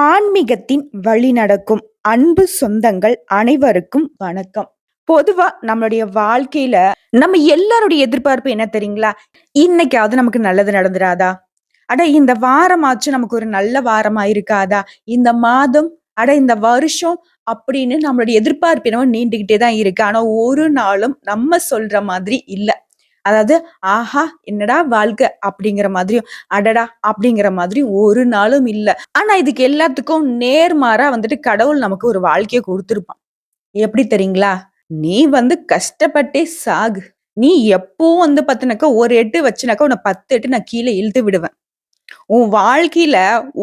ஆன்மீகத்தின் வழிநடக்கும் அன்பு சொந்தங்கள் அனைவருக்கும் வணக்கம். பொதுவா நம்மளுடைய வாழ்க்கையில நம்ம எல்லாருடைய எதிர்பார்ப்பு என்ன தெரியுங்களா? இன்னைக்காவது நமக்கு நல்லது நடந்துராதா? அட இந்த வாரமாச்சும் நமக்கு ஒரு நல்ல வாரமா இருக்காதா? இந்த மாதம், அட இந்த வருஷம் அப்படின்னு நம்மளுடைய எதிர்பார்ப்பு என்னவோ நீண்டுகிட்டே தான் இருக்கு. ஆனா ஒரு நாளும் நம்ம சொல்ற மாதிரி இல்ல. அதாவது, ஆஹா! என்னடா வாழ்க்கை அப்படிங்கிற மாதிரியும், அடடா! அப்படிங்கிற மாதிரியும் ஒரு நாளும் இல்ல. ஆனா இதுக்கு எல்லாத்துக்கும் நேர்மாறா வந்துட்டு கடவுள் நமக்கு ஒரு வாழ்க்கைய குடுத்திருப்பான். எப்படி தெரியுங்களா? "நீ கஷ்டப்பட்டே சாகு. நீ எப்பவும் பாத்தீனாக்கா, ஒரு எட்டு வச்சுனாக்கா, உன்ன 10 எட்டு நான் கீழ இழுத்து விடுவேன். உன் வாழ்க்கையில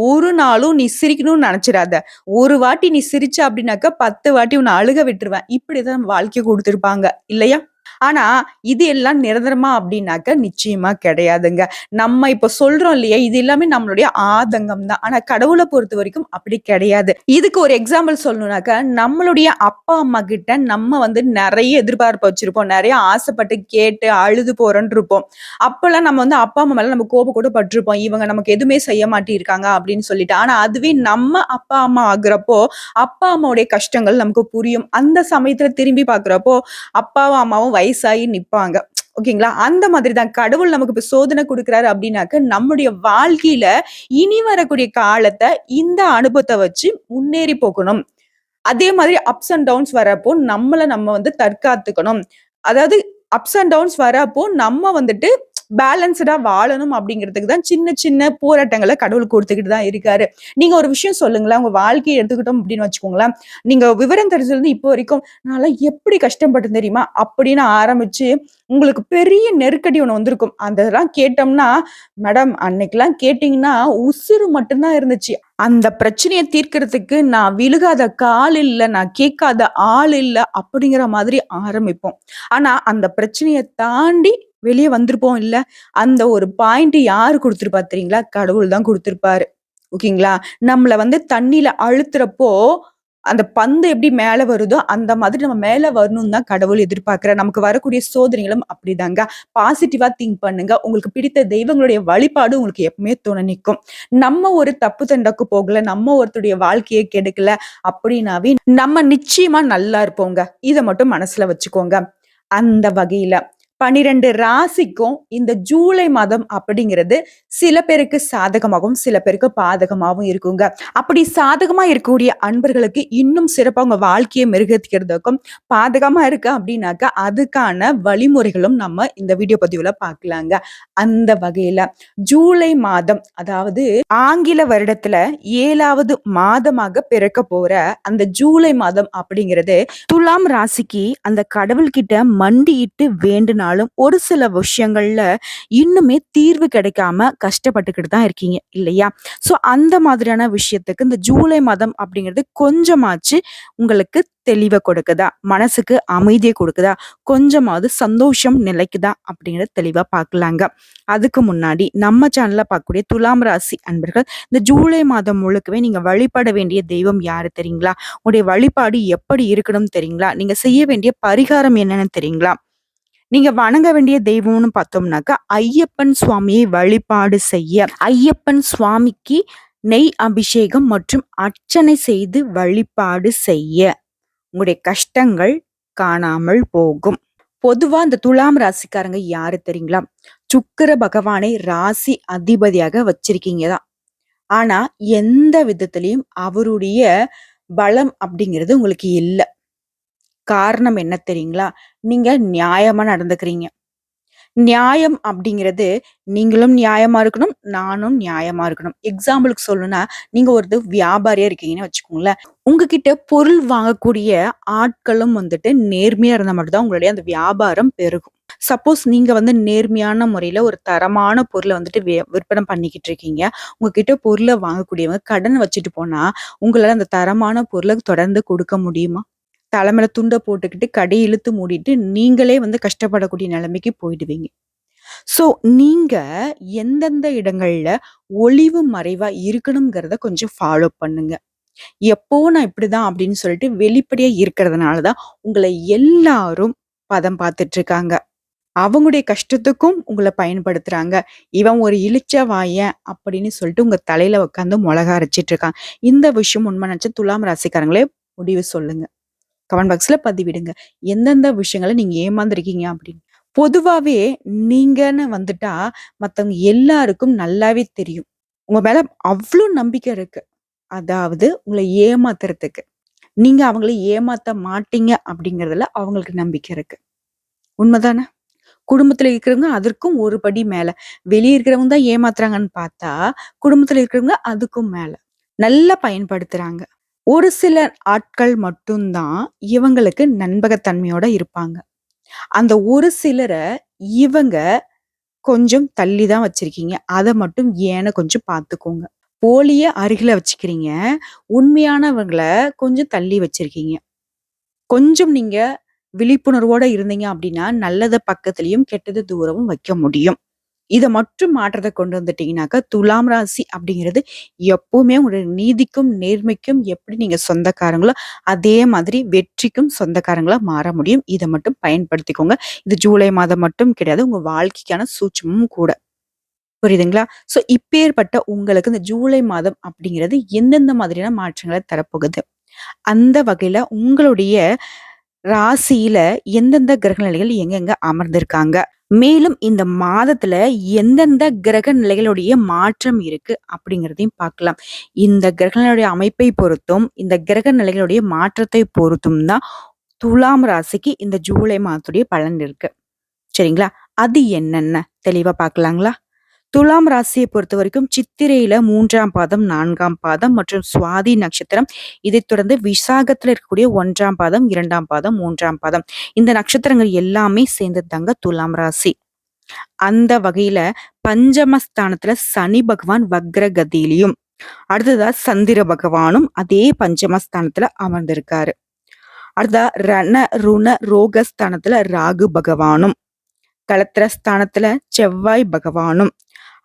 ஒரு நாளும் நீ சிரிக்கணும்னு நெனச்சிராத. ஒரு வாட்டி நீ சிரிச்ச அப்படின்னாக்கா, 10 வாட்டி உன்ன அழுக விட்டுருவேன்." இப்படிதான் வாழ்க்கைய குடுத்திருப்பாங்க. இல்லையா? ஆனா, இது எல்லாம் நிரந்தரமா அப்டின்னாக்க நிச்சயமா கிடையாதுங்க. நம்ம இப்ப சொல்றோம் இல்லையா? இது எல்லாமே நம்மளுடைய ஆதங்கம் தான். ஆனா கடவுள பொறுத்தவரைக்கும் அப்படி கிடையாது. இதுக்கு ஒரு எக்ஸாம்பிள் சொல்லணும்னாக்க, நம்மளுடைய அப்பா, அம்மா கிட்ட நம்ம நெறைய எதிர்பார்ப்பு வச்சிருப்போம். நெறைய ஆசைப்பட்டு கேட்டு அழுது போறோம்ன்னு இருப்போம். அப்பலாம் நம்ம அப்பா, அம்மா மேல நம்ம கோபம் கூட பட்டுருப்போம். இவங்க நமக்கு எதுவுமே செய்ய மாட்டியிருக்காங்க அப்படின்னு சொல்லிட்டு. ஆனா அதுவே நம்ம அப்பா, அம்மா ஆகுறப்போ, அப்பா, அம்மாவுடைய கஷ்டங்கள் நமக்கு புரியும். அந்த சமயத்துல திரும்பி பார்க்குறப்போ, அப்பாவும், அம்மாவும் வயசாகி நிப்பாங்க. ஓகேங்களா? அந்த மாதிரி தான் கடவுள் நமக்கு இப்ப சோதனை குடுக்குறாரு அப்டின்னாக்க, நம்முடைய வாழ்க்கையில இனி வரக்கூடிய காலத்த இந்த அனுபவத்த வச்சு முன்னேறி போகணும். அதே மாதிரி அப்ஸ் அண்ட் டவுன்ஸ் வரப்போ நம்மள நம்ம தற்காத்துக்கணும். அதாவது அப்ஸ் அண்ட் டவுன்ஸ் வரப்போ நம்ம பேலன்ஸ்டா வாழணும் அப்படிங்கிறதுக்கு தான் சின்ன சின்ன போராட்டங்கள கடவுள் குடுத்துக்கிட்டு தான் இருக்காரு. நீங்க ஒரு விஷயம் சொல்லுங்களேன். உங்க வாழ்க்கைய எடுத்துக்கிட்டோம் அப்படின்னு வச்சுக்கோங்களேன். நீங்க விவரம் தெரிஞ்சதுலருந்து இப்போ வரைக்கும் நான்லாம் எப்படி கஷ்டப்பட்டேன் தெரியுமா? அப்படின்னு ஆரம்பிச்சு உங்களுக்கு பெரிய நெருக்கடி ஒண்ணு வந்திருக்கும். அந்த இதெல்லாம் கேட்டோம்னா, மேடம் அன்னைக்கெல்லாம் கேட்டீங்கன்னா உசுரு மட்டும் தான் இருந்துச்சு. அந்த பிரச்சனைய தீர்க்கிறதுக்கு நான் விழுகாத கால் இல்ல, நான் கேட்காத ஆள் இல்ல அப்படிங்கிற மாதிரி ஆரம்பிப்போம். ஆனா அந்த பிரச்சனைய தாண்டி வெளிய வந்திருப்போம் இல்ல, அந்த ஒரு பாயிண்ட் யாரு குடுத்திருப்பா தெரியுங்களா? கடவுள் தான் குடுத்திருப்பாரு. ஓகேங்களா? நம்மள தண்ணீல அழுத்துறப்போ, அந்த பந்து எப்படி மேல வருதோ, அந்த மாதிரி நம்ம மேல வரணும்னு தான் கடவுள் எதிர்பார்க்கிறார். நமக்கு வரக்கூடிய சோதனைகளும் அப்படிதாங்க. பாசிட்டிவா திங்க் பண்ணுங்க. உங்களுக்கு பிடித்த தெய்வங்களுடைய வழிபாடு உங்களுக்கு எப்பவுமே துணை நிக்கும். நம்ம ஒரு தப்பு தண்டக்கு போகல, நம்ம ஒருத்தருடைய வாழ்க்கைய கெடுக்கல அப்படின்னாவே, நம்ம நிச்சயமா நல்லா இருப்போங்க. இத மட்டும் மனசுல வச்சுக்கோங்க. அந்த வகையில 12 ராசிக்கும் இந்த ஜூலை மாதம் அப்படிங்கிறது சில பேருக்கு சாதகமாகவும், சில பேருக்கு பாதகமாவும் இருக்குங்க. அப்படி சாதகமா இருக்கக்கூடிய அன்பர்களுக்கு இன்னும் சிறப்பா உங்க வாழ்க்கைய மெருகேத்திக்கிறதுக்கும், பாதகமா இருக்கு அப்படின்னாக்கா, அதுக்கான வழிமுறைகளும் நம்ம இந்த வீடியோ பதிவுல பார்க்கலாங்க. அந்த வகையில ஜூலை மாதம் அதாவது ஆங்கில வருடத்துல 7வது மாதமாக பிறக்க போற அந்த ஜூலை மாதம் அப்படிங்கிறது துலாம் ராசிக்கு அந்த கடவுள்கிட்ட மண்டியிட்டு வேண்டுனாலும் ஒரு சில விஷயங்கள்ல இன்னுமே தீர்வு கிடைக்காம கஷ்டப்பட்டுக்கிட்டு தான் இருக்கீங்க இல்லையா? ஸோ அந்த மாதிரியான விஷயத்துக்கு இந்த ஜூலை மாதம் அப்படிங்கிறது கொஞ்சமாச்சு உங்களுக்கு தெளிவ கொடுக்குதா? மனசுக்கு அமைதிய கொடுக்குதா? கொஞ்சமாவது சந்தோஷம் நிலைக்குதா? அப்படிங்கிறத தெளிவா பார்க்கலாங்க. அதுக்கு முன்னாடி நம்ம சேனல்ல பார்க்கக்கூடிய துலாம் ராசி அன்பர்கள் இந்த ஜூலை மாதம் முழுக்கவே நீங்க வழிபட வேண்டிய தெய்வம் யாரு தெரியுங்களா? உங்களுடைய வழிபாடு எப்படி இருக்கணும்னு தெரியுங்களா? நீங்க செய்ய வேண்டிய பரிகாரம் என்னன்னு தெரியுங்களா? நீங்க வணங்க வேண்டிய தெய்வம்னு பார்த்தோம்னாக்கா, ஐயப்பன் சுவாமியை வழிபாடு செய்ய, ஐயப்பன் சுவாமிக்கு நெய் அபிஷேகம் மற்றும் அர்ச்சனை செய்து வழிபாடு செய்ய, உங்களுடைய கஷ்டங்கள் காணாமல் போகும். பொதுவா இந்த துலாம் ராசிக்காரங்க யாரு தெரியுங்களா? சுக்கிர பகவானை ராசி அதிபதியாக வச்சிருக்கீங்க தான். ஆனா, எந்த விதத்திலயும் அவருடைய பலம் அப்படிங்கிறது உங்களுக்கு இல்ல. காரணம் என்ன தெரியுங்களா? நீங்க நியாயமா நடந்துக்கிறீங்க. நியாயம் அப்படிங்கிறது நீங்களும் நியாயமா இருக்கணும், நானும் நியாயமா இருக்கணும். எக்ஸாம்பிளுக்கு சொல்லணும்னா, நீங்க ஒரு வியாபாரியா இருக்கீங்கன்னு வச்சுக்கோங்களேன். உங்ககிட்ட பொருள் வாங்கக்கூடிய ஆட்களும் நேர்மையா இருந்தா மட்டும் தான் உங்களுடைய அந்த வியாபாரம் பெருகும். சப்போஸ் நீங்க நேர்மையான முறையில ஒரு தரமான பொருள விற்பனை பண்ணிக்கிட்டு இருக்கீங்க. உங்ககிட்ட பொருள வாங்கக்கூடியவங்க கடன் வச்சுட்டு போனா, உங்களால அந்த தரமான பொருள தொடர்ந்து கொடுக்க முடியுமா? தல மேல துண்ட போட்டுக்கிட்டு கடைய இழுத்து மூடிட்டு நீங்களே கஷ்டப்படக்கூடிய நிலைமைக்கு போயிடுவீங்க. ஸோ நீங்க எந்தெந்த இடங்கள்ல ஒளிவு மறைவா இருக்கணும்ங்கிறத கொஞ்சம் ஃபாலோ பண்ணுங்க. எப்பவும் நான் இப்படிதான் அப்படின்னு சொல்லிட்டு வெளிப்படையா இருக்கிறதுனால தான் உங்கள எல்லாரும் பதம் பார்த்துட்டு இருக்காங்க. அவங்களுடைய கஷ்டத்துக்கும் உங்கள பயன்படுத்துறாங்க. இவன் ஒரு இளிச்ச வாயன் அப்படின்னு சொல்லிட்டு உங்க தலையில உட்காந்து மொளகா அரைச்சுட்டு இருக்கான். இந்த விஷயம் உண்மை நினைச்சா துலாம் ராசிக்காரங்களே முடிவு சொல்லுங்க. கமெண்ட் பாக்ஸ்ல பதிவிடுங்க. எந்தெந்த விஷயங்கள நீங்க ஏமாந்துருக்கீங்க அப்படின்னு. பொதுவாவே நீங்கன்னு வந்துட்டா மத்தவங்க எல்லாருக்கும் நல்லாவே தெரியும். உங்க மேல அவ்ளோ நம்பிக்கை இருக்கு. அதாவது உங்கள ஏமாத்துறதுக்கு. நீங்க அவங்கள ஏமாத்த மாட்டீங்க அப்படிங்கிறதுல அவங்களுக்கு நம்பிக்கை இருக்கு. உண்மைதானே? குடும்பத்துல இருக்கிறவங்க அதற்கும் ஒரு படி மேல. வெளிய இருக்கிறவங்க தான் ஏமாத்துறாங்கன்னு பார்த்தா, குடும்பத்துல இருக்கிறவங்க அதுக்கும் மேல. நல்லா பயன்படுத்துறாங்க. ஒரு சில ஆட்கள் மட்டும் தான் இவங்களுக்கு நண்பகத்தன்மையோட இருப்பாங்க. அந்த ஒரு சிலர இவங்க கொஞ்சம் தள்ளி தான் வச்சிருக்கீங்க. அத மட்டும் ஏன்னு கொஞ்சம் பார்த்துக்கோங்க. போலிய அருகில வச்சுக்கிறீங்க. உண்மையானவங்கள கொஞ்சம் தள்ளி வச்சிருக்கீங்க. கொஞ்சம் நீங்க விழிப்புணர்வோட இருந்தீங்க அப்படின்னா, நல்லத பக்கத்திலயும், கெட்டத தூரமும் வைக்க முடியும். இத மட்டும் மாற்றத்த கொண்டு வந்துட்டீங்கன்னாக்கா, துலாம் ராசி அப்படிங்கிறது எப்பவுமே உங்களுடைய நீதிக்கும், நேர்மைக்கும் எப்படி நீங்க சொந்தக்காரங்களோ, அதே மாதிரி வெற்றிக்கும் சொந்தக்காரங்களா மாற முடியும். இத மட்டும் பயன்படுத்திக்கோங்க. இது ஜூலை மாதம் மட்டும் கிடையாது. உங்க வாழ்க்கைக்கான சூட்சுமமும் கூட. புரியுதுங்களா? ஸோ இப்பேற்பட்ட உங்களுக்கு இந்த ஜூலை மாதம் அப்படிங்கிறது எந்தெந்த மாதிரியான மாற்றங்கள தரப்போகுது? அந்த வகையில உங்களுடைய ராசியில எந்தெந்த கிரக நிலைகள் எங்கெங்க அமர்ந்திருக்காங்க? மேலும் இந்த மாதத்துல எந்தெந்த கிரக நிலைகளுடைய மாற்றம் இருக்கு அப்படிங்கிறதையும் பார்க்கலாம். இந்த கிரக நிலையுடைய அமைப்பை பொறுத்தும், இந்த கிரக நிலைகளுடைய மாற்றத்தை பொறுத்தும் தான் துலாம் ராசிக்கு இந்த ஜூலை மாதத்துடைய பலன் இருக்கு. சரிங்களா? அது என்னென்ன தெளிவா பார்க்கலாங்களா? துலாம் ராசியை பொறுத்தவரைக்கும் சித்திரையில 3ஆம் பாதம், 4ஆம் பாதம் மற்றும் சுவாதி நட்சத்திரம். இதைத் தொடர்ந்து விசாகத்துல இருக்கக்கூடிய 1ஆம் பாதம், 2ஆம் பாதம், 3ஆம் பாதம். இந்த நட்சத்திரங்கள் எல்லாமே சேர்ந்தது தாங்க துலாம் ராசி. அந்த வகையில பஞ்சமஸ்தானத்துல சனி பகவான் வக்ர கதியிலையும், அடுத்ததா சந்திர பகவானும் அதே பஞ்சமஸ்தானத்துல அமர்ந்திருக்காரு. அடுத்ததா ரண, ருண, ரோகஸ்தானத்துல ராகு பகவானும், களத்திரஸ்தானத்துல செவ்வாய் பகவானும்,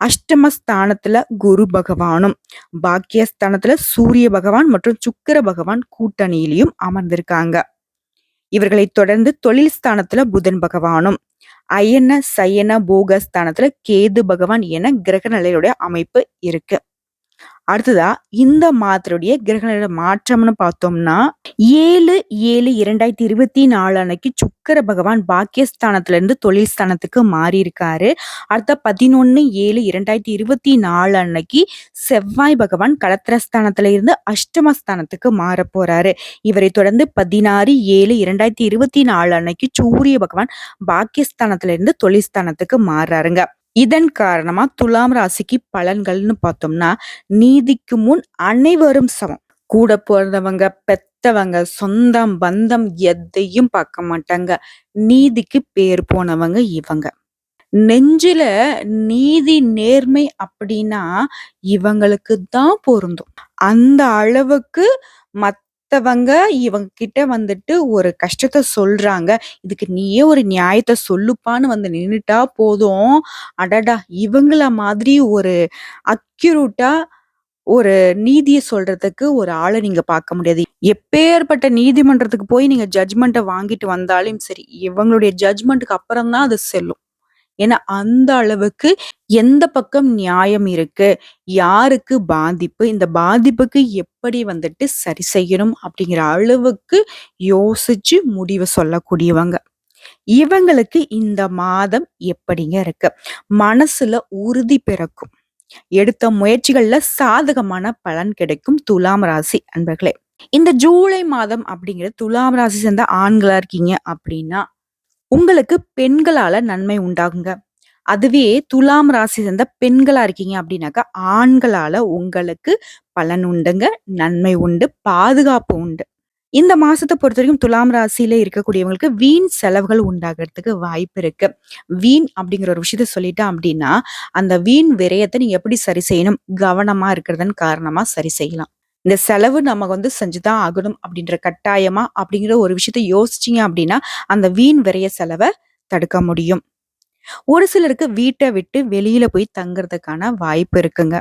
அஷ்டமஸ்தானத்துல குரு பகவானும், பாக்கியஸ்தானத்துல சூரிய பகவான் மற்றும் சுக்கிர பகவான் கூட்டணியிலையும் அமர்ந்திருக்காங்க. இவர்களை தொடர்ந்து தொழில் ஸ்தானத்துல புதன் பகவானும், அயன சயன போகஸ்தானத்துல கேது பகவான் என கிரக நிலையுடைய அமைப்பு இருக்கு. அடுத்ததா இந்த மாதத்துடைய கிரகங்களோட மாற்றம்னு பார்த்தோம்னா 7/7/2024 அன்னைக்கு சுக்கிர பகவான் பாக்கியஸ்தானத்துல இருந்து தொழில் ஸ்தானத்துக்கு மாறி இருக்காரு. அடுத்த 11/7/2024 அன்னைக்கு செவ்வாய் பகவான் களத்திரஸ்தானத்துல இருந்து அஷ்டமஸ்தானத்துக்கு மாற போறாரு. இவரை தொடர்ந்து 16/7/2024 அன்னைக்கு சூரிய பகவான் பாக்கியஸ்தானத்துல இருந்து தொழில் ஸ்தானத்துக்கு மாறுறாருங்க. இதன் காரணமா துலாம் ராசிக்கு பலன்கள்னு பார்த்தோம்னா, நீதிக்கு முன் அனைவரும் சமம். கூட பிறந்தவங்க, பெத்தவங்க, சொந்தம், பந்தம் எதையும் பார்க்க மாட்டாங்க. நீதிக்கு பேர் போனவங்க இவங்க. நெஞ்சில நீதி, நேர்மை அப்படின்னா இவங்களுக்கு தான் பொருந்தும். அந்த அளவுக்கு மத்தவங்க இவங்க கிட்ட வந்துட்டு ஒரு கஷ்டத்த சொல்றாங்க. இதுக்கு நீயே ஒரு நியாயத்த சொல்லுப்பான்னு வந்து நின்னுட்டா போதும். அடடா! இவங்கள மாதிரி ஒரு அக்யூரேட்டா ஒரு நீதிய சொல்றதுக்கு ஒரு ஆள நீங்க பார்க்க முடியாது. எப்பேர்ப்பட்ட நீதிமன்றத்துக்கு போய் நீங்க ஜட்ஜ்மெண்ட்ட வாங்கிட்டு வந்தாலும் சரி, இவங்களுடைய ஜட்ஜ்மெண்ட்க்கு அப்புறம் தான் அது செல்லும். ஏன்னா, அந்த அளவுக்கு எந்த பக்கம் நியாயம் இருக்கு? யாருக்கு பாதிப்பு? இந்த பாதிப்புக்கு எப்படி வந்துட்டு சரி செய்யணும்? அப்படிங்கிற அளவுக்கு யோசிச்சு முடிவு சொல்லக்கூடியவங்க. இவங்களுக்கு இந்த மாதம் எப்படிங்க இருக்கு? மனசுல உறுதி பிறக்கும். எடுத்த முயற்சிகள்ல சாதகமான பலன் கிடைக்கும் துலாம் ராசி அன்பர்களே. இந்த ஜூலை மாதம் அப்படிங்கிறது துலாம் ராசி சேர்ந்த ஆண்களா இருக்கீங்க அப்படின்னா, உங்களுக்கு பெண்களால நன்மை உண்டாகுங்க. அதுவே துலாம் ராசி சேர்ந்த பெண்களா இருக்கீங்க அப்படின்னாக்கா, ஆண்களால உங்களுக்கு பலன் உண்டுங்க. நன்மை உண்டு, பாதுகாப்பு உண்டு. இந்த மாசத்த பொறுத்தவரைக்கும் துலாம் ராசியில இருக்கக்கூடியவங்களுக்கு வீண் செலவுகள் உண்டாகுறதுக்கு வாய்ப்பு இருக்கு. வீண் அப்படிங்கிற ஒரு விஷயத்த சொல்லிட்டேன் அப்படின்னா, அந்த வீண் விரயத்த நீங்க எப்படி சரி செய்யணும்? கவனமா இருக்கிறதன் காரணமா சரி செய்யலாம். இந்த செலவு நம்ம வந்து செஞ்சு தான் ஆகணும் அப்படின்ற கட்டாயமா அப்படிங்கிற ஒரு விஷயத்த யோசிச்சீங்க அப்படின்னா, அந்த வீண் விரய செலவ தடுக்க முடியும். ஒரு சிலருக்கு வீட்ட விட்டு வெளியில போய் தங்குறதுக்கான வாய்ப்பு இருக்குங்க.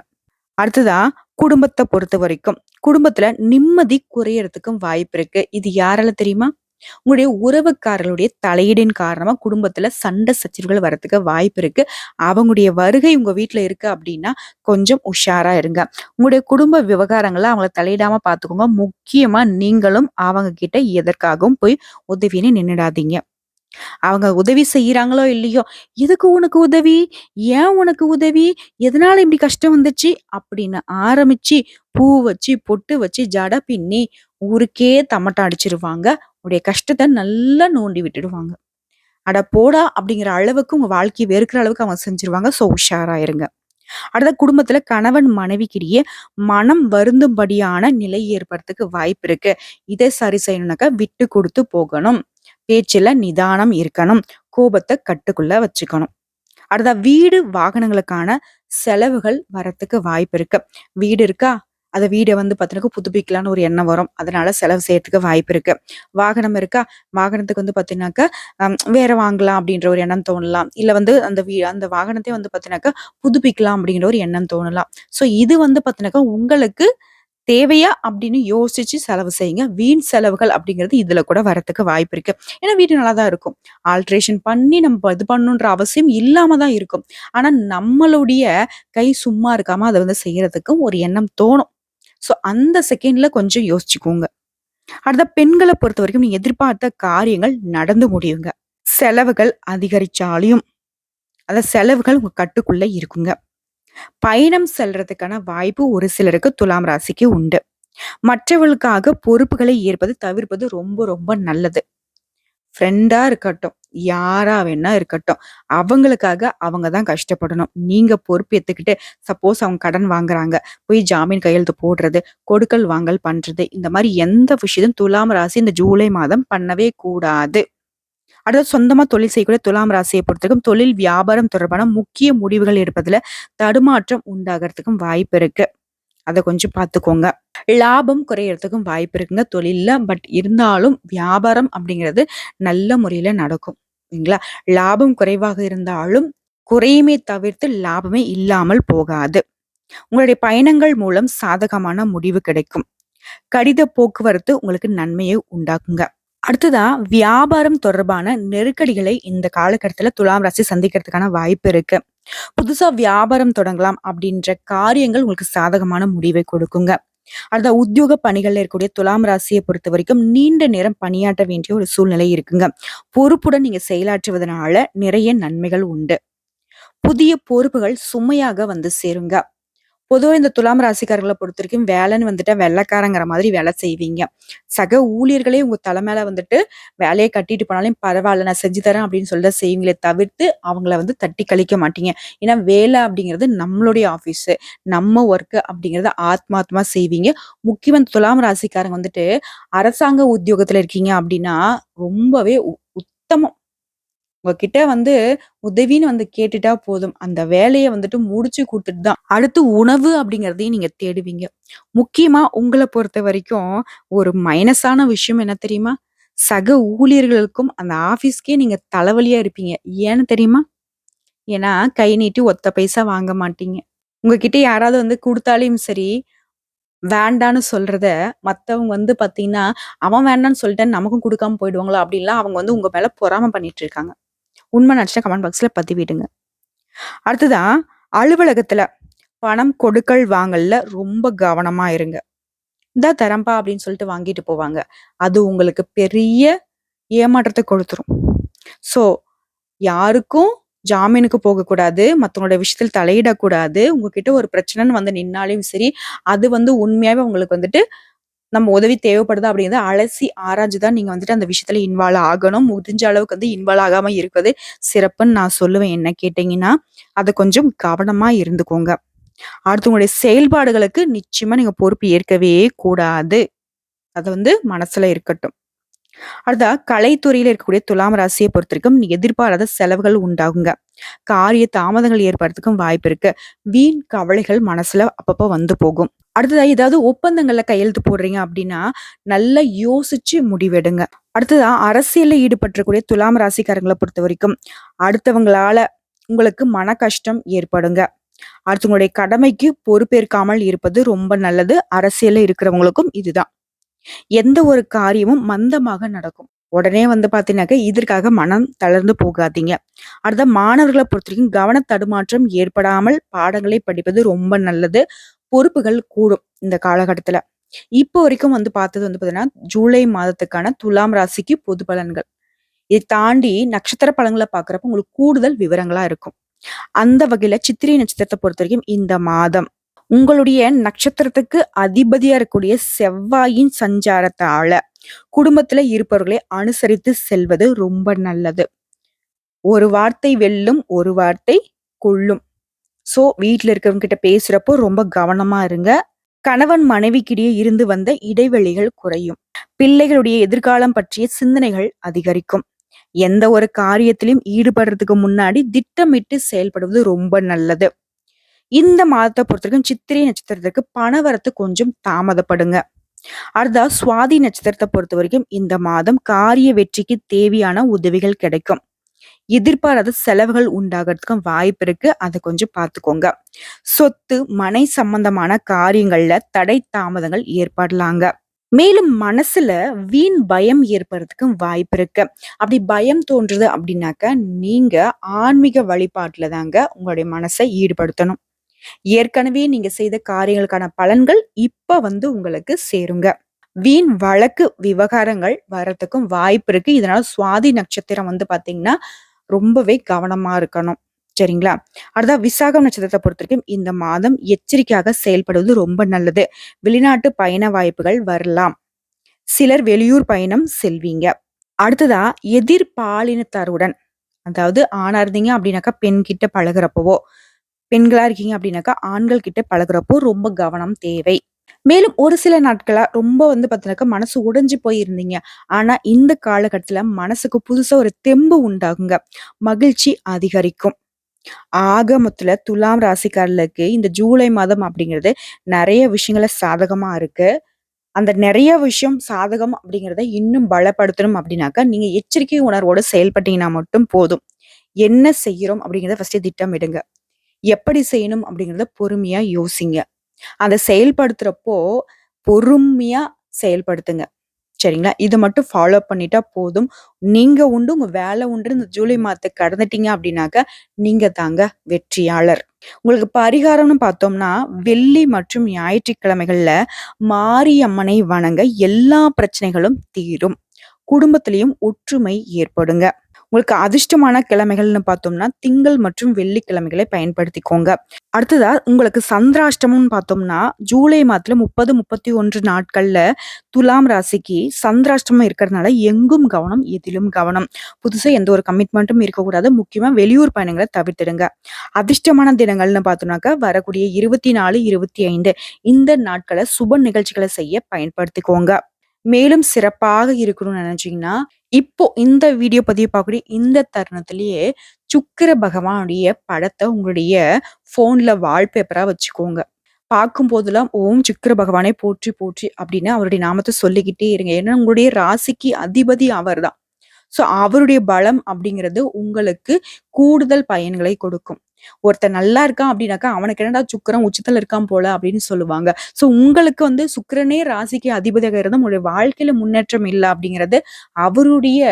அடுத்ததா குடும்பத்த பொறுத்தவரைக்கும், குடும்பத்துல நிம்மதி குறையறதுக்கும் வாய்ப்பு இருக்கு. இது யாரால தெரியுமா? உங்களுடைய உறவுக்காரர்களுடைய தலையீடின் காரணமா குடும்பத்துல சண்டை சச்சரவுகள் வரதுக்கு வாய்ப்பு இருக்கு. அவங்களுடைய வருகை உங்க வீட்ல இருக்கு அப்படின்னா, கொஞ்சம் உஷாரா இருங்க. உங்களுடைய குடும்ப விவகாரங்கள்ல அவங்கள தலையிடாம பார்த்துக்கோங்க. முக்கியமா நீங்களும் அவங்க கிட்ட எதற்காகவும் போய் உதவின்னு நின்னுடாதீங்க. அவங்க உதவி செய்றாங்களோ இல்லையோ, "எதுக்கு உனக்கு உதவி? ஏன் உனக்கு உதவி? எதனால இப்படி கஷ்டம் வந்துச்சு?" அப்படின்னு ஆரம்பிச்சு, பூ வச்சு, பொட்டு வச்சு, ஜட பின்னி, ஊருக்கே தம்மட்டம் அடிச்சிருவாங்க. உங்களுடைய கஷ்டத்த நல்லா நோண்டி விட்டுடுவாங்க. "அட போடா!" அப்படிங்கிற அளவுக்கு உங்க வாழ்க்கைய வெறுக்கிற அளவுக்கு அவங்க செஞ்சுருவாங்க. ஸோ உஷாரா இருங்க. அடுத்த குடும்பத்துல கணவன் மனைவிக்கிடையே மனம் வருந்தும்படியான நிலை ஏற்படுறதுக்கு வாய்ப்பு இருக்கு. இதை சரி செய்யணும்னாக்கா விட்டு கொடுத்து போகணும். பேச்சுல நிதானம் இருக்கணும். கோபத்தை கட்டுக்குள்ள வச்சுக்கணும். அடுத்தா வீடு, வாகனங்களுக்கான செலவுகள் வரத்துக்கு வாய்ப்பு இருக்கு. வீடு இருக்கா? அந்த வீட வந்து பார்த்தீங்கன்னா புதுப்பிக்கலான்னு ஒரு எண்ணம் வரும். அதனால செலவு செய்யறதுக்கு வாய்ப்பு இருக்கு. வாகனம் இருக்கா? வாகனத்துக்கு வந்து பார்த்தீங்கன்னாக்கா, வேற வாங்கலாம் அப்படின்ற ஒரு எண்ணம் தோணலாம். இல்ல வந்து அந்த வாகனத்தை வந்து பார்த்தீங்கன்னாக்கா, புதுப்பிக்கலாம் அப்படிங்கிற ஒரு எண்ணம் தோணலாம். ஸோ இது வந்து பார்த்தீங்கன்னாக்கா, உங்களுக்கு தேவையா அப்படின்னு யோசிச்சு செலவு செய்யுங்க. வீண் செலவுகள் அப்படிங்கிறது இதுல கூட வரத்துக்கு வாய்ப்பு இருக்கு. ஏன்னா வீடு நல்லா தான் இருக்கும். ஆல்ட்ரேஷன் பண்ணி நம்ம இது பண்ணணுன்ற அவசியம் இல்லாம தான் இருக்கும். ஆனா நம்மளுடைய கை சும்மா இருக்காம அத வந்து செய்யறதுக்கும் ஒரு எண்ணம் தோணும். ஸோ அந்த செகண்ட்ல கொஞ்சம் யோசிச்சுக்கோங்க. அடுத்த பெண்கள பொறுத்தவரைக்கும் நீங்க எதிர்பார்த்த காரியங்கள் நடந்து முடியுங்க. செலவுகள் அதிகரிச்சாலும், அந்த செலவுகள் உங்க கட்டுக்குள்ள இருக்குங்க. பயணம் செல்றதுக்கான வாய்ப்பு ஒரு சிலருக்கு துலாம் ராசிக்கு உண்டு. மற்றவர்களுக்காக பொறுப்புகளை ஏற்பது தவிர்ப்பது ரொம்ப ரொம்ப நல்லது. ஃப்ரெண்டா இருக்கட்டும், யாரா வேணா இருக்கட்டும். அவங்களுக்காக அவங்க தான் கஷ்டப்படணும். நீங்க பொறுப்பு ஏத்துக்கிட்டு சப்போஸ் அவங்க கடன் வாங்குறாங்க, போய் ஜாமீன் கையெழுத்து போடுறது, கொடுக்கல் வாங்கல் பண்றது, இந்த மாரி எந்த விஷயத்தையும் துலாம் ராசி இந்த ஜூலை மாதம் பண்ணவே கூடாது. அடுத்து சொந்தமா தொழில் செய்யக்கூடிய துலாம் ராசியை பொறுத்தவரைக்கும் தொழில், வியாபாரம் தொடர்பான முக்கிய முடிவுகள் எடுப்பதுல தடுமாற்றம் உண்டாகறதுக்கும் வாய்ப்பு இருக்கு. அத கொஞ்சம் பார்த்துக்கோங்க. லாபம் குறையறதுக்கும் வாய்ப்பு இருக்குங்க தொழில்ல. பட் இருந்தாலும் வியாபாரம் அப்படிங்கிறது நல்ல முறையில நடக்கும். சரிங்களா? லாபம் குறைவாக இருந்தாலும் குறையுமே தவிர்த்து லாபமே இல்லாமல் போகாது. உங்களுடைய பயணங்கள் மூலம் சாதகமான முடிவு கிடைக்கும். கடித போக்குவரத்து உங்களுக்கு நன்மையை உண்டாக்குங்க. அடுத்ததா வியாபாரம் தொடர்பான நெருக்கடிகளை இந்த காலகட்டத்துல துலாம் ராசி சந்திக்கிறதுக்கான வாய்ப்பு இருக்கு. புதுசா வியாபாரம் தொடங்கலாம் அப்படின்ற காரியங்கள் உங்களுக்கு சாதகமான முடிவை கொடுக்குங்க. அடுத்த உத்தியோக பணிகள்ல இருக்கக்கூடிய துலாம் ராசியை பொறுத்த வரைக்கும் நீண்ட நேரம் பணியாற்ற வேண்டிய ஒரு சூழ்நிலை இருக்குங்க. பொறுப்புடன் நீங்க செயலாற்றுவதனால நிறைய நன்மைகள் உண்டு. புதிய பொறுப்புகள் சுமையாக வந்து சேருங்க. பொதுவா இந்த துலாம் ராசிக்காரர்கள பொறுத்தவரைக்கும் வேலைன்னு வந்துட்டா வெள்ளைக்காரங்கிற மாதிரி வேலை செய்வீங்க. சக ஊழியர்களே உங்க தல மேல வந்துட்டு வேலைய கட்டிட்டு போனாலும் பரவால்ல நான் செஞ்சு தரேன் அப்படின்னு சொல்லிட்டு செய்வீங்களே தவிர்த்து, அவங்கள வந்து தட்டி கழிக்க மாட்டீங்க. ஏன்னா வேலை அப்படிங்கிறது நம்மளுடைய ஆஃபீஸு. நம்ம ஒர்க் அப்படிங்கிறத ஆத்மார்த்தமா செய்வீங்க. முக்கியமா இந்த துலாம் ராசிக்காரங்க வந்துட்டு அரசாங்க உத்தியோகத்துல இருக்கீங்க அப்படின்னா, ரொம்பவே உத்தமம். உங்ககிட்ட வந்து உதவின்னு வந்து கேட்டுட்டா போதும். அந்த வேலைய வந்துட்டு முடிச்சு குடுத்துட்டு தான், அடுத்து உணவு அப்படிங்கிறதையும் நீங்க தேடுவீங்க. முக்கியமா உங்கள பொறுத்தவரைக்கும் ஒரு மைனஸான விஷயம் என்ன தெரியுமா? சக ஊழியர்களுக்கும் அந்த ஆஃபீஸ்க்கே நீங்க தலைவலியா இருப்பீங்க. ஏன்னு தெரியுமா? ஏன்னா, கை நீட்டி ஒத்த பைசா வாங்க மாட்டீங்க. உங்ககிட்ட யாராவது வந்து குடுத்தாலும் சரி, வேண்டான்னு சொல்றத மத்தவங்க வந்து பார்த்தீங்கன்னா, அவன் வேண்டான்னு சொல்லிட்டான்னு நமக்கும் குடுக்காம போயிடுவாங்களோ! அப்படின்லாம் அவங்க வந்து உங்க மேல பொறாம பண்ணிட்டு இருக்காங்க. உண்மை நினைச்சா கமெண்ட் பாக்ஸ்ல பதிவிடுங்க. அடுத்ததா அலுவலகத்துல பணம் கொடுக்கல் வாங்கல்ல ரொம்ப கவனமா இருங்க. இந்தா தரேன்பா அப்படின்னு சொல்லிட்டு வாங்கிட்டு போவாங்க. அது உங்களுக்கு பெரிய ஏமாற்றத்த கொடுத்துரும். ஸோ யாருக்கும் ஜாமீனுக்கு போகக்கூடாது. மத்தவங்களோட விஷயத்துல தலையிடக்கூடாது. உங்ககிட்ட ஒரு பிரச்சனைன்னு வந்து நின்னாலும் சரி, அது வந்து உண்மையாவே உங்களுக்கு வந்துட்டு நம்ம உதவி தேவைப்படுதா அப்படிங்கிறத அலசி ஆராய்ஞ்சு தான் நீங்க வந்துட்டு அந்த விஷயத்துல இன்வால்வ் ஆகணும். முடிஞ்ச அளவுக்கு வந்து இன்வால்வ் ஆகாம இருக்கிறது சிறப்புன்னு நான் சொல்லுவேன். என்ன கேட்டீங்கன்னா, அத கொஞ்சம் கவனமா இருந்துக்கோங்க. அடுத்தவங்களுடைய செயல்பாடுகளுக்கு நிச்சயமா நீங்க பொறுப்பு ஏற்கவே கூடாது. அது வந்து மனசுல இருக்கட்டும். அடுத்தா கலைத்துறையில இருக்கக்கூடிய துலாம் ராசியை பொறுத்தவரைக்கும் எதிர்பாராத செலவுகள் உண்டாகுங்க. காரிய தாமதங்கள் ஏற்படுறதுக்கும் வாய்ப்பு இருக்கு. வீண் கவலைகள் மனசுல அப்பப்போ வந்து போகும். அடுத்ததா ஏதாவது ஒப்பந்தங்கள்ல கையெழுத்து போடுறீங்க அப்படின்னா, நல்லா யோசிச்சு முடிவெடுங்க. அடுத்ததா அரசியல்ல ஈடுபட்டிருக்கக்கூடிய துலாம் ராசிக்காரங்கள பொறுத்தவரைக்கும், அடுத்தவங்களால உங்களுக்கு மன கஷ்டம் ஏற்படுங்க. அடுத்தவங்களுடைய கடமைக்கு பொறுப்பேற்காமல் இருப்பது ரொம்ப நல்லது. அரசியல்ல இருக்கிறவங்களுக்கும் இதுதான். எந்த ஒரு காரியமும் மந்தமாக நடக்கும். உடனே வந்து பார்த்தீங்கன்னாக்க, இதற்காக மனம் தளர்ந்து போகாதீங்க. அடுத்த மாணவர்கள பொறுத்தவரைக்கும் கவன தடுமாற்றம் ஏற்படாமல் பாடங்களை படிப்பது ரொம்ப நல்லது. பொறுப்புகள் கூடும் இந்த காலகட்டத்துல. இப்போ வரைக்கும் வந்து பார்த்தது வந்து பார்த்தீங்கன்னா, ஜூலை மாதத்துக்கான துலாம் ராசிக்கு பொது பலன்கள். இதை தாண்டி நட்சத்திர பலன்கள பார்க்குறப்போ உங்களுக்கு கூடுதல் விவரங்களா இருக்கும். அந்த வகையில சித்திரை நட்சத்திரத்த பொறுத்தவரைக்கும் இந்த மாதம் உங்களுடைய நட்சத்திரத்துக்கு அதிபதியா இருக்கக்கூடிய செவ்வாயின் சஞ்சாரத்தால குடும்பத்துல இருப்பவர்களை அனுசரித்து செல்வது ரொம்ப நல்லது. ஒரு வார்த்தை வெல்லும், ஒரு வார்த்தை கொல்லும். சோ வீட்ல இருக்கிறவங்க கிட்ட பேசுறப்போ ரொம்ப கவனமா இருங்க. கணவன் மனைவிக்கிடையே இருந்து வந்த இடைவெளிகள் குறையும். பிள்ளைகளுடைய எதிர்காலம் பற்றிய சிந்தனைகள் அதிகரிக்கும். எந்த ஒரு காரியத்திலும் ஈடுபடுறதுக்கு முன்னாடி திட்டமிட்டு செயல்படுவது ரொம்ப நல்லது. இந்த மாதத்தை பொறுத்தவரைக்கும் சித்திரை நட்சத்திரத்துக்கு பணவரத்து கொஞ்சம் தாமதப்படுங்க. அடுத்தா சுவாதி நட்சத்திரத்தை பொறுத்த வரைக்கும் இந்த மாதம் காரிய வெற்றிக்கு தேவையான உதவிகள் கிடைக்கும். எதிர்பாராத செலவுகள் உண்டாகிறதுக்கும் வாய்ப்பு இருக்கு. அதை கொஞ்சம் பார்த்துக்கோங்க. சொத்து, மனை சம்பந்தமான காரியங்கள்ல தடை தாமதங்கள் ஏற்படலாங்க. மேலும் மனசுல வீண் பயம் ஏற்படுறதுக்கும் வாய்ப்பு இருக்கு. அப்படி பயம் தோன்றுது அப்படின்னாக்க, நீங்க ஆன்மீக வழிபாட்டுல தாங்க உங்களுடைய மனசை ஈடுபடுத்தணும். ஏற்கனவே நீங்க செய்த காரியங்களுக்கான பலன்கள் இப்ப வந்து உங்களுக்கு சேருங்க. வீண் வழக்கு விவகாரங்கள் வர்றதுக்கும் வாய்ப்பு இருக்கு. இதனால சுவாதி நட்சத்திரம் வந்து பாத்தீங்கன்னா ரொம்பவே கவனமா இருக்கணும். சரிங்களா? அடுத்தா விசாகம் நட்சத்திரத்தை பொறுத்தவரைக்கும் இந்த மாதம் எச்சரிக்கையாக செயல்படுவது ரொம்ப நல்லது. வெளிநாட்டு பயண வாய்ப்புகள் வரலாம். சிலர் வெளியூர் பயணம் செல்வீங்க. அடுத்ததா எதிர்பாலினத்தாருடன், அதாவது ஆணா இருந்தீங்க அப்படின்னாக்கா பெண் கிட்ட பழகுறப்பவோ, பெண்களா இருக்கீங்க அப்படின்னாக்கா ஆண்கள் கிட்ட பழகுறப்போ ரொம்ப கவனம் தேவை. மேலும் ஒரு சில நாட்களா ரொம்ப வந்து பார்த்தீங்கன்னாக்கா மனசு உடைஞ்சு போயிருந்தீங்க. ஆனா இந்த காலகட்டத்துல மனசுக்கு புதுசா ஒரு தெம்பு உண்டாகுங்க. மகிழ்ச்சி அதிகரிக்கும். ஆக மொத்தத்துல துலாம் ராசிக்காரர்களுக்கு இந்த ஜூலை மாதம் அப்படிங்கிறது நெறைய விஷயங்கள சாதகமா இருக்கு. அந்த நெறைய விஷயம் சாதகம் அப்படிங்கிறத இன்னும் பலப்படுத்தணும் அப்படின்னாக்கா, நீங்க எச்சரிக்கை உணர்வோட செயல்பட்டீங்கன்னா மட்டும் போதும். என்ன செய்கிறோம் அப்படிங்கிறத ஃபர்ஸ்ட்டு திட்டமிடுங்க. எப்படி செய்யணும் அப்படிங்கிறத பொறுமையா யோசிங்க. அத செயல்படுத்துறப்போ பொறுமையா செயல்படுத்துங்க. சரிங்களா? இத மட்டும் ஃபாலோ பண்ணிட்டா போதும். நீங்க உண்டு, உங்க வேலை உண்டுன்னு இந்த ஜூலை மாதத்த கடந்துட்டீங்க அப்படின்னாக்க, நீங்க தாங்க வெற்றியாளர். உங்களுக்கு பரிகாரம்னு பார்த்தோம்னா, வெள்ளி மற்றும் ஞாயிற்றுக்கிழமைகள்ல மாரியம்மனை வணங்க எல்லா பிரச்சனைகளும் தீரும். குடும்பத்திலயும் ஒற்றுமை ஏற்படுங்க. உங்களுக்கு அதிர்ஷ்டமான கிழமைகள்னு பார்த்தோம்னா, திங்கள் மற்றும் வெள்ளிக்கிழமைகளை பயன்படுத்திக்கோங்க. அடுத்ததா உங்களுக்கு சந்திராஷ்டமம்னு பார்த்தோம்னா, ஜூலை மாதத்துல 30, 31 நாட்கள்ல துலாம் ராசிக்கு சந்திராஷ்டமம் இருக்கிறதுனால எங்கும் கவனம், எதிலும் கவனம். புதுசா எந்த ஒரு கமிட்மெண்ட்டும் இருக்கக்கூடாது. முக்கியமா வெளியூர் பயணங்கள தவிர்த்துடுங்க. அதிர்ஷ்டமான தினங்கள்னு பார்த்தோம்னாக்கா, வரக்கூடிய 24, 25 இந்த நாட்கள சுப நிகழ்ச்சிகள செய்ய பயன்படுத்திக்கோங்க. மேலும் சிறப்பாக இருக்கணும்னு நினைச்சீங்கன்னா, இப்போ இந்த வீடியோ பதிவு பார்க்கக்கூடிய இந்த தருணத்திலேயே சுக்கிர பகவானுடைய படத்த உங்களுடைய ஃபோன்ல வால்பேப்பரா வச்சுக்கோங்க. பார்க்கும்போதெல்லாம் ஓம் சுக்கிர பகவானே போற்றி போற்றி அப்படின்னு அவருடைய நாமத்த சொல்லிக்கிட்டே இருங்க. ஏன்னா உங்களுடைய ராசிக்கு அதிபதி அவர்தான். ஸோ அவருடைய பலம் அப்படிங்கிறது உங்களுக்கு கூடுதல் பயன்களை கொடுக்கும். ஒருத்தன் நல்லா இருக்கான் அப்படின்னாக்கா, அவனுக்கு என்னடா சுக்கிரன் உச்சத்துல இருக்கான் போல அப்படின்னு சொல்லுவாங்க. ஸோ உங்களுக்கு வந்து சுக்கிரனே ராசிக்கு அதிபதியாக இருந்தா உங்களுடைய வாழ்க்கையில முன்னேற்றம் இல்ல அப்படிங்கிறது, அவருடைய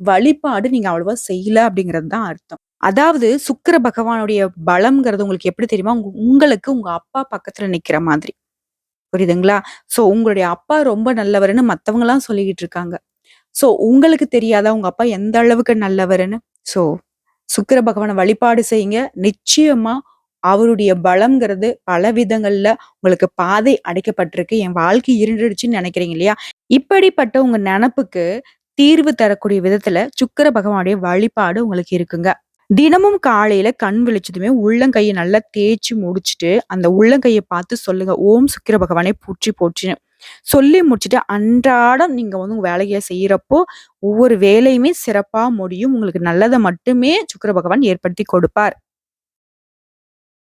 வழிபாடு நீங்க அவ்வளவா செய்யல அப்படிங்கிறது தான் அர்த்தம். அதாவது சுக்கிர பகவானுடைய பலம்ங்கிறது உங்களுக்கு எப்படி தெரியுமா? உங்களுக்கு உங்க அப்பா பக்கத்துல நிக்கிற மாதிரி. புரியுதுங்களா? ஸோ உங்களுடைய அப்பா ரொம்ப நல்லவர்ன்னு மத்தவங்கலாம் சொல்லிக்கிட்டு இருக்காங்க. ஸோ உங்களுக்கு தெரியாதா உங்க அப்பா எந்த அளவுக்கு நல்லவருன்னு? ஸோ சுக்கிர பகவான வழிபாடு செய்யுங்க. நிச்சயமா அவருடைய பலம்ங்கிறது பல விதங்கள்ல உங்களுக்கு பாதை அடைக்கப்பட்டிருக்கு. என் வாழ்க்கை இருண்டுடுச்சுன்னு நினைக்கிறீங்க இல்லையா? இப்படிப்பட்ட உங்க நெனப்புக்கு தீர்வு தரக்கூடிய விதத்துல சுக்கிர பகவானுடைய வழிபாடு உங்களுக்கு இருக்குங்க. தினமும் காலையில கண் விழிச்சதுமே உள்ளங்கைய நல்லா தேய்ச்சு முடிச்சுட்டு, அந்த உள்ளங்கைய பார்த்து சொல்லுங்க. ஓம் சுக்கிர பகவானே போற்றி போற்றின்னு. சொல்லி முடிச்சுட்டு அன்றாடம் நீங்க வந்து உங்க வேலைய செய்யறப்போ, ஒவ்வொரு வேலையுமே சிறப்பா முடியும். உங்களுக்கு நல்லத மட்டுமே சுக்கிர பகவான் ஏற்படுத்தி கொடுப்பார்.